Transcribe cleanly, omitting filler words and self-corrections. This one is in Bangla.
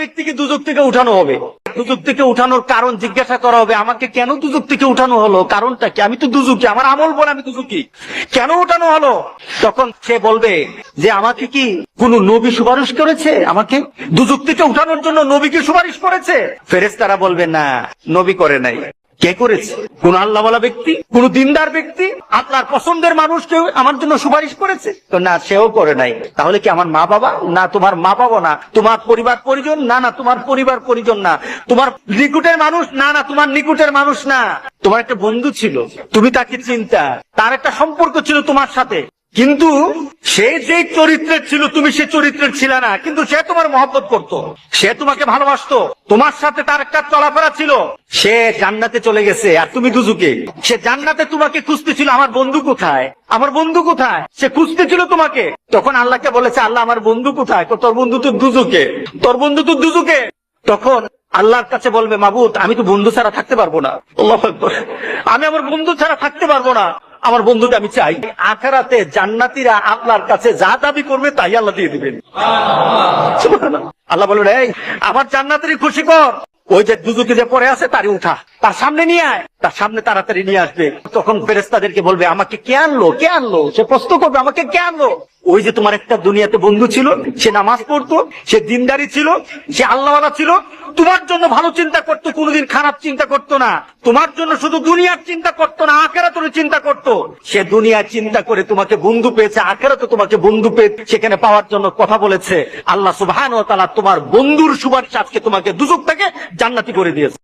ব্যক্তিকে দুজক থেকে উঠানো হবে। দুজক থেকে উঠানোর কারণ জিজ্ঞাসা করা হবে, আমাকে কেন দুজক থেকে উঠানো হলো, কারণটা কি? আমি তো দুজকি, আমার আমল বলে আমি দুজকি, কেন উঠানো হলো? তখন সে বলবে যে আমাকে কি কোন নবী সুপারিশ করেছে? আমাকে দুজক থেকে উঠানোর জন্য নবীকে সুপারিশ করেছে? ফেরেশতারা বলবে না, নবী করে নাই। কে করেছে? কোন আল্লাহওয়ালা ব্যক্তি, কোন দিনদার ব্যক্তি, আপনার পছন্দের মানুষ কেউ আমার জন্য সুপারিশ করেছে? তো না, সেও করে নাই। তাহলে কি আমার মা বাবা? না, তোমার মা বাবা না। তোমার পরিবার পরিজন? না না, তোমার পরিবার পরিজন না। তোমার নিকুটের মানুষ? না না, তোমার নিকুটের মানুষ না। তোমার একটা বন্ধু ছিল, তুমি তাকে চিন্তা, তার একটা সম্পর্ক ছিল তোমার সাথে, কিন্তু সে যে চরিত্রের ছিল তুমি সে চরিত্রের ছিল না, কিন্তু সে তোমার মহব্বত করত, সে তোমাকে ভালোবাসতো, তোমার সাথে তার একটা চলাফেরা ছিল। সে জান্নাতে চলে গেছে আর তুমি দুজকে। সে জান্নাতে তোমাকে খুঁজতেছিল, আমার বন্ধু কোথায়, আমার বন্ধু কোথায়, সে খুঁজতেছিল তোমাকে। তখন আল্লাহকে বলেছে, আল্লাহ আমার বন্ধু কোথায়? তোর বন্ধু তো দুজকে, তোর বন্ধু তো দুজকে। তখন আল্লাহর কাছে বলবে, মাবুদ আমি তো বন্ধু ছাড়া থাকতে পারবো না, আল্লাহু আকবার, আমি আমার বন্ধু ছাড়া থাকতে পারবো না, আমার বন্ধুকে আমি চাই। আখিরাতে জান্নাতীরা আল্লাহর কাছে যা দাবি করবে তাই আল্লাহ দিয়ে দিবেন। সুবহানাল্লাহ। আল্লাহ বলবেন, এই আমার জান্নাতেরই খুশি কর, ওই যে দুজকে যে পড়ে আছে তারই উঠা, তার সামনে নিয়ে আয়, তার সামনে তাড়াতাড়ি নিয়ে আসবে। তখন ফেরেশতাদেরকে বলবে, আমাকে কে আনলো, কে আনলো? সে প্রশ্ন করবে, আমাকে কে আনলো? ওই যে তোমার একটা দুনিয়াতে বন্ধু ছিল, সে নামাজ পড়তো, সে দিনদারি ছিল, সে আল্লাহওয়ালা ছিল, তোমার জন্য ভালো চিন্তা করতো, কোনোদিন খারাপ চিন্তা করতো না, তোমার জন্য শুধু দুনিয়ার চিন্তা করতো না, আখিরাতের চিন্তা করতো। সে দুনিয়ার চিন্তা করে তোমাকে বন্ধু পেয়েছে, আখিরাতে তোমাকে বন্ধু পেয়ে সেখানে পাওয়ার জন্য কথা বলেছে। আল্লাহ সুবহানাহু ওয়া তাআলা তোমার বন্ধুর সুপারিশ আজকে তোমাকে দুজক থেকে জান্নাতি করে দিয়েছে।